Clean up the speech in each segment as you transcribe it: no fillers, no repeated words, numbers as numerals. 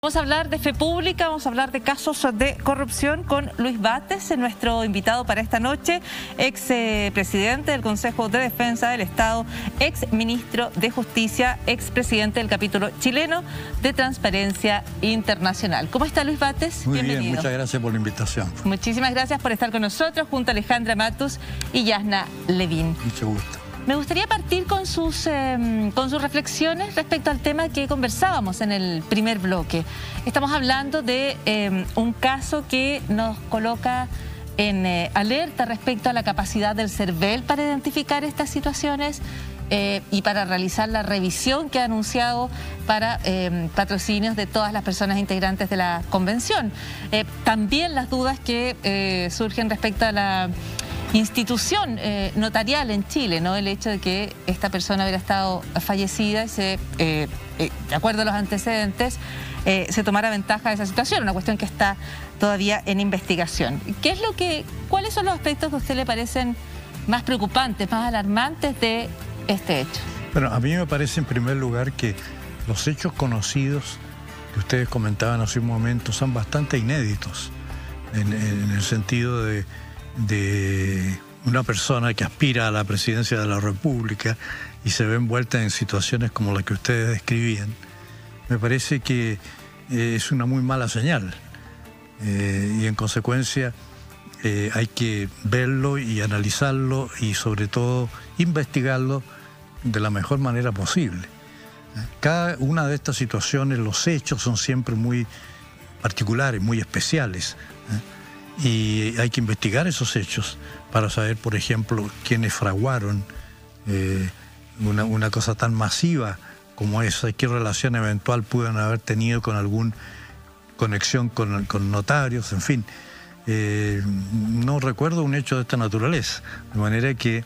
Vamos a hablar de fe pública, vamos a hablar de casos de corrupción con Luis Bates, nuestro invitado para esta noche, ex presidente del Consejo de Defensa del Estado, ex ministro de Justicia, ex presidente del capítulo chileno de Transparencia Internacional. ¿Cómo está Luis Bates? Muy Bienvenido. bien, muchas gracias por la invitación. Muchísimas gracias por estar con nosotros, junto a Alejandra Matus y Yasna Levín. Mucho gusto. Me gustaría partir con sus reflexiones respecto al tema que conversábamos en el primer bloque. Estamos hablando de un caso que nos coloca en alerta respecto a la capacidad del CERVEL para identificar estas situaciones y para realizar la revisión que ha anunciado para patrocinios de todas las personas integrantes de la convención. También las dudas que surgen respecto a la institución notarial en Chile, ¿no? El hecho de que esta persona hubiera estado fallecida y de acuerdo a los antecedentes, se tomara ventaja de esa situación, una cuestión que está todavía en investigación. ¿Cuáles son los aspectos que a usted le parecen más preocupantes, más alarmantes de este hecho? Bueno, a mí me parece en primer lugar que los hechos conocidos que ustedes comentaban hace un momento son bastante inéditos, en el sentido de una persona que aspira a la presidencia de la República y se ve envuelta en situaciones como las que ustedes describían. Me parece que es una muy mala señal y en consecuencia hay que verlo y analizarlo y sobre todo investigarlo de la mejor manera posible. Cada una de estas situaciones, los hechos son siempre muy particulares, muy especiales, y hay que investigar esos hechos para saber, por ejemplo, quiénes fraguaron una cosa tan masiva como esa, qué relación eventual pudieron haber tenido con alguna conexión con notarios, en fin. No recuerdo un hecho de esta naturaleza, de manera que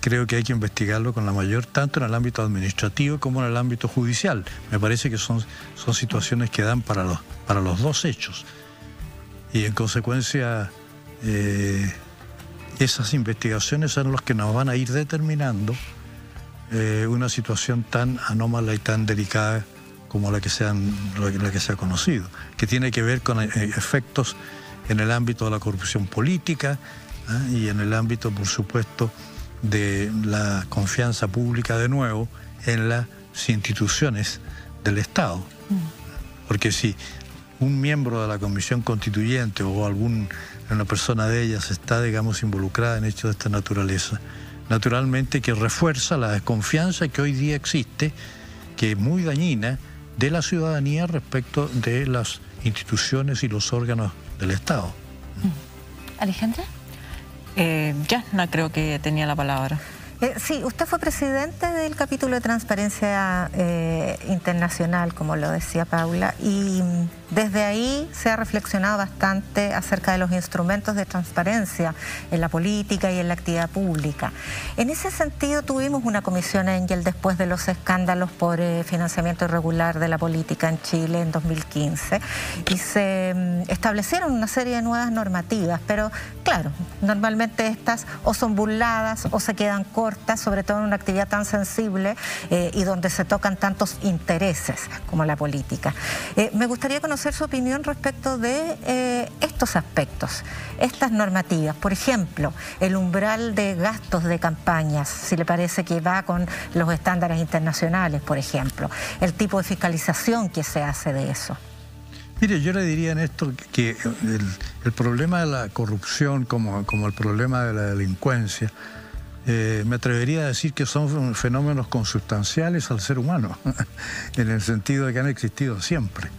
creo que hay que investigarlo con la mayor, tanto en el ámbito administrativo como en el ámbito judicial. Me parece que son situaciones que dan para los dos hechos. Y en consecuencia, esas investigaciones son las que nos van a ir determinando una situación tan anómala y tan delicada como la que se ha conocido, que tiene que ver con efectos en el ámbito de la corrupción política y en el ámbito, por supuesto, de la confianza pública de nuevo en las instituciones del Estado. Porque si un miembro de la Comisión Constituyente o una persona de ellas está, digamos, involucrada en hechos de esta naturaleza, naturalmente que refuerza la desconfianza que hoy día existe, que es muy dañina, de la ciudadanía respecto de las instituciones y los órganos del Estado. ¿Alejandra? Yasna creo que tenía la palabra. Sí, usted fue presidente del capítulo de Transparencia Internacional, como lo decía Paula, y desde ahí se ha reflexionado bastante acerca de los instrumentos de transparencia en la política y en la actividad pública. En ese sentido tuvimos una comisión Engel después de los escándalos por financiamiento irregular de la política en Chile en 2015 y se establecieron una serie de nuevas normativas, pero claro, normalmente estas o son burladas o se quedan cortas, sobre todo en una actividad tan sensible y donde se tocan tantos intereses como la política. Me gustaría conocer su opinión respecto de estos aspectos, estas normativas. Por ejemplo, el umbral de gastos de campañas, si le parece que va con los estándares internacionales, por ejemplo, el tipo de fiscalización que se hace de eso. Mire, yo le diría en esto que el problema de la corrupción como el problema de la delincuencia, me atrevería a decir que son fenómenos consustanciales al ser humano, en el sentido de que han existido siempre.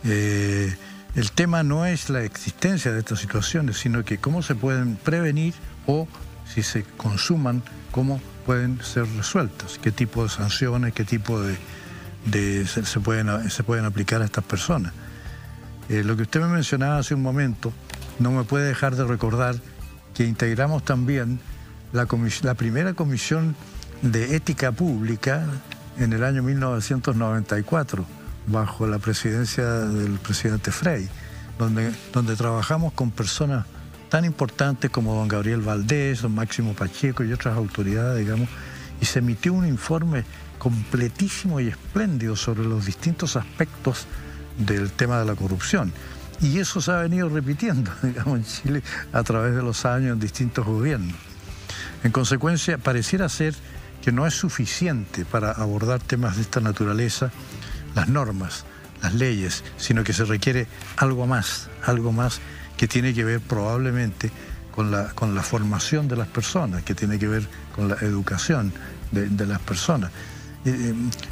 El tema no es la existencia de estas situaciones, sino que cómo se pueden prevenir o, si se consuman, cómo pueden ser resueltas, qué tipo de sanciones, qué tipo se pueden aplicar a estas personas. Lo que usted me mencionaba hace un momento no me puede dejar de recordar que integramos también la primera comisión de ética pública en el año 1994, bajo la presidencia del presidente Frei, donde trabajamos con personas tan importantes como don Gabriel Valdés, don Máximo Pacheco y otras autoridades, digamos, y se emitió un informe completísimo y espléndido sobre los distintos aspectos del tema de la corrupción. Y eso se ha venido repitiendo, digamos, en Chile a través de los años en distintos gobiernos. En consecuencia, pareciera ser que no es suficiente para abordar temas de esta naturaleza las normas, las leyes, sino que se requiere algo más que tiene que ver probablemente con la formación de las personas, que tiene que ver con la educación de las personas.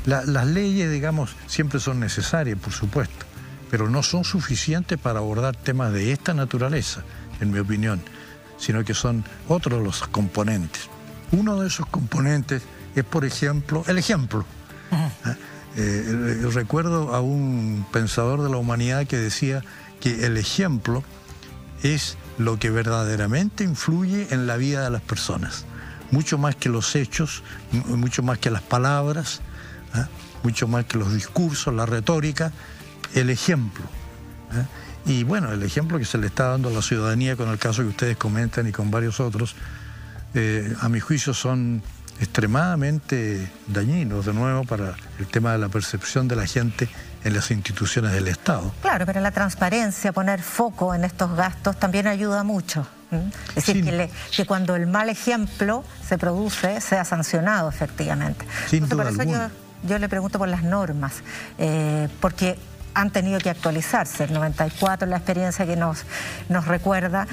Las leyes, digamos, siempre son necesarias, por supuesto, pero no son suficientes para abordar temas de esta naturaleza, en mi opinión, sino que son otros los componentes. Uno de esos componentes es, por ejemplo, el ejemplo. Recuerdo a un pensador de la humanidad que decía que el ejemplo es lo que verdaderamente influye en la vida de las personas. Mucho más que los hechos, mucho más que las palabras, mucho más que los discursos, la retórica, el ejemplo. Y bueno, el ejemplo que se le está dando a la ciudadanía con el caso que ustedes comentan y con varios otros, a mi juicio son extremadamente dañinos, de nuevo, para el tema de la percepción de la gente en las instituciones del Estado. Claro, pero la transparencia, poner foco en estos gastos también ayuda mucho. Es decir, que cuando el mal ejemplo se produce, sea sancionado efectivamente. Sin duda alguna. Por eso yo le pregunto por las normas, porque han tenido que actualizarse. El 94, la experiencia que nos recuerda.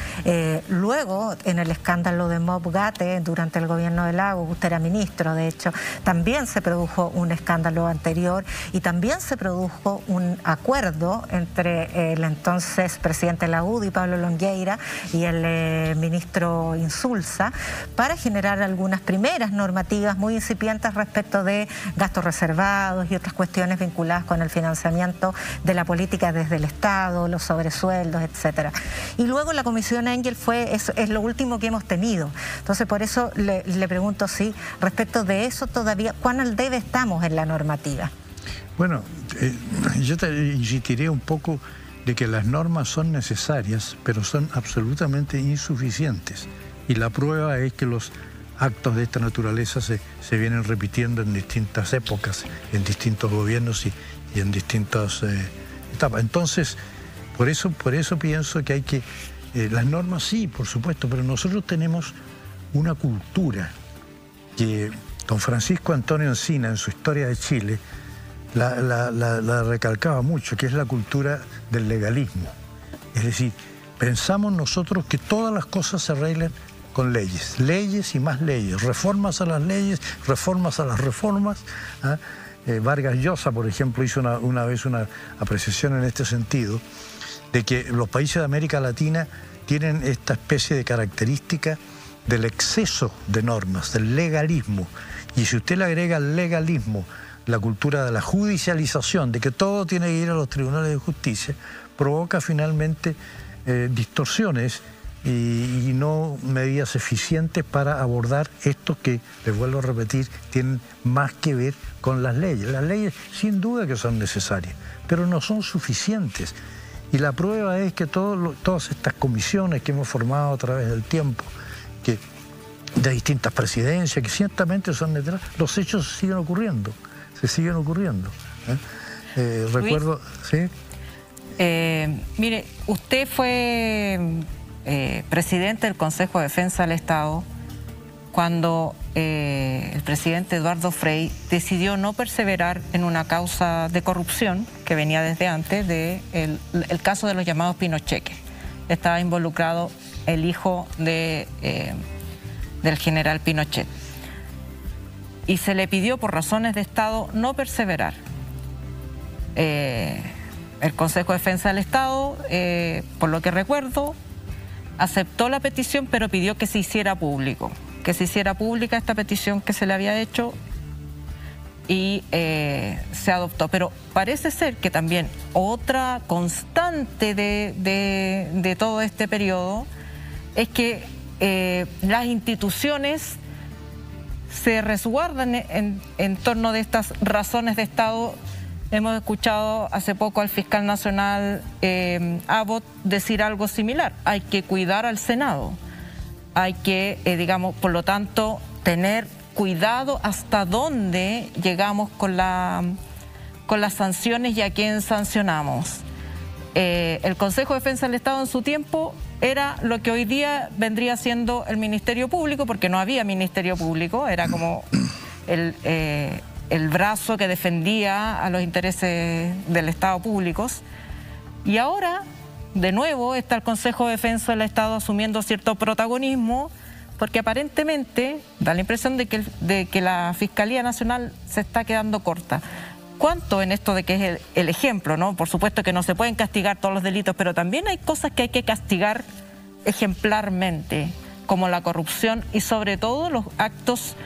Luego, en el escándalo de Mob Gate, durante el gobierno de Lagos, usted era ministro, de hecho, también se produjo un escándalo anterior y también se produjo un acuerdo entre el entonces presidente de la UDI, Pablo Longueira, y el ministro Insulza, para generar algunas primeras normativas muy incipientes respecto de gastos reservados y otras cuestiones vinculadas con el financiamiento de la política desde el Estado, los sobresueldos, etcétera. Y luego la Comisión Engel es lo último que hemos tenido. Entonces, por eso le pregunto, sí, respecto de eso todavía, ¿cuán al debe estamos en la normativa? Bueno, yo te insistiré un poco de que las normas son necesarias, pero son absolutamente insuficientes. Y la prueba es que los actos de esta naturaleza se vienen repitiendo en distintas épocas, en distintos gobiernos y en distintas etapas. Entonces, por eso pienso que hay que... las normas sí, por supuesto, pero nosotros tenemos una cultura que don Francisco Antonio Encina, en su Historia de Chile, la recalcaba mucho, que es la cultura del legalismo. Es decir, pensamos nosotros que todas las cosas se arreglan con leyes, leyes y más leyes, reformas a las leyes, reformas a las reformas. Vargas Llosa, por ejemplo, hizo una vez una apreciación en este sentido, de que los países de América Latina tienen esta especie de característica del exceso de normas, del legalismo. Y si usted le agrega al legalismo la cultura de la judicialización, de que todo tiene que ir a los tribunales de justicia, provoca finalmente distorsiones y no medidas eficientes para abordar estos que, les vuelvo a repetir, tienen más que ver con las leyes. Las leyes sin duda que son necesarias, pero no son suficientes. Y la prueba es que todas estas comisiones que hemos formado a través del tiempo, que de distintas presidencias, que ciertamente son necesarias, los hechos se siguen ocurriendo. Recuerdo... ¿sí? Mire, usted fue presidente del Consejo de Defensa del Estado cuando el presidente Eduardo Frei decidió no perseverar en una causa de corrupción que venía desde antes el caso de los llamados pinocheques. Estaba involucrado el hijo del general Pinochet. Y se le pidió por razones de Estado no perseverar. El Consejo de Defensa del Estado, por lo que recuerdo, aceptó la petición, pero pidió que se hiciera pública esta petición que se le había hecho y se adoptó. Pero parece ser que también otra constante de todo este periodo es que las instituciones se resguardan en torno de estas razones de Estado. Hemos escuchado hace poco al fiscal nacional Abbott decir algo similar. Hay que cuidar al Senado. Hay que, digamos, por lo tanto, tener cuidado hasta dónde llegamos con con las sanciones y a quién sancionamos. El Consejo de Defensa del Estado en su tiempo era lo que hoy día vendría siendo el Ministerio Público, porque no había Ministerio Público, era como el brazo que defendía a los intereses del Estado públicos. Y ahora, de nuevo, está el Consejo de Defensa del Estado asumiendo cierto protagonismo, porque aparentemente da la impresión de que la Fiscalía Nacional se está quedando corta. ¿Cuánto en esto de que es el ejemplo, ¿no? Por supuesto que no se pueden castigar todos los delitos, pero también hay cosas que hay que castigar ejemplarmente, como la corrupción y sobre todo los actos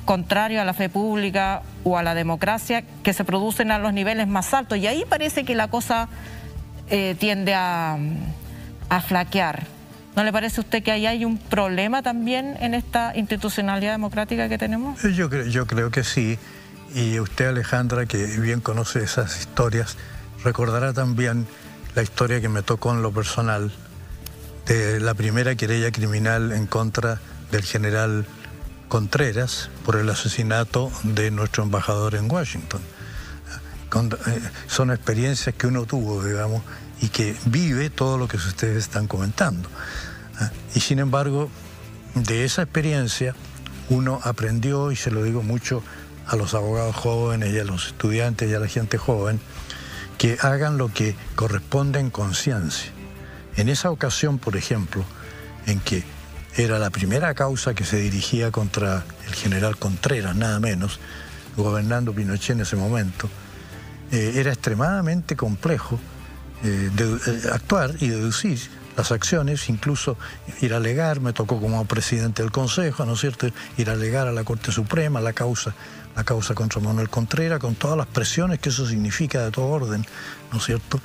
contrarios a la fe pública o a la democracia que se producen a los niveles más altos. Y ahí parece que la cosa tiende a flaquear. ¿No le parece a usted que ahí hay un problema también en esta institucionalidad democrática que tenemos? Yo creo que sí. Y usted, Alejandra, que bien conoce esas historias, recordará también la historia que me tocó en lo personal de la primera querella criminal en contra del general Contreras por el asesinato de nuestro embajador en Washington. Son experiencias que uno tuvo, digamos, y que vive todo lo que ustedes están comentando. Y sin embargo, de esa experiencia uno aprendió, y se lo digo mucho a los abogados jóvenes y a los estudiantes y a la gente joven, que hagan lo que corresponde en conciencia. En esa ocasión, por ejemplo, en que era la primera causa que se dirigía contra el general Contreras, nada menos, gobernando Pinochet en ese momento, era extremadamente complejo actuar y deducir las acciones, incluso ir a alegar, me tocó como presidente del Consejo, ¿no es cierto?, ir a alegar a la Corte Suprema la causa contra Manuel Contreras, con todas las presiones que eso significa de todo orden, ¿no es cierto?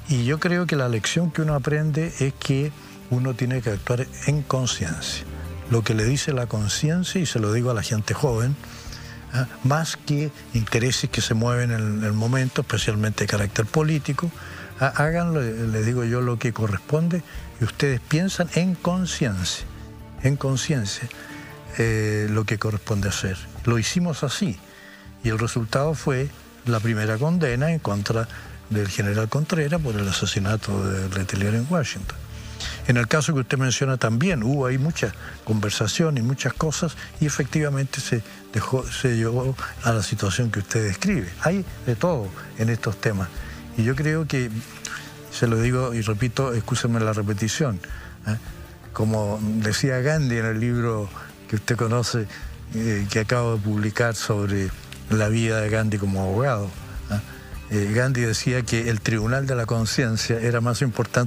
Y yo creo que la lección que uno aprende es que uno tiene que actuar en conciencia. Lo que le dice la conciencia, y se lo digo a la gente joven, más que intereses que se mueven en el momento, especialmente de carácter político, hagan, le digo yo, lo que corresponde, y ustedes piensan en conciencia lo que corresponde hacer. Lo hicimos así, y el resultado fue la primera condena en contra del general Contreras por el asesinato de Letelier en Washington. En el caso que usted menciona también hubo ahí mucha conversación y muchas cosas, y efectivamente se llevó a la situación que usted describe. Hay de todo en estos temas. Y yo creo que, se lo digo y repito, excúsenme la repetición, como decía Gandhi en el libro que usted conoce, que acabo de publicar sobre la vida de Gandhi como abogado, Gandhi decía que el tribunal de la conciencia era más importante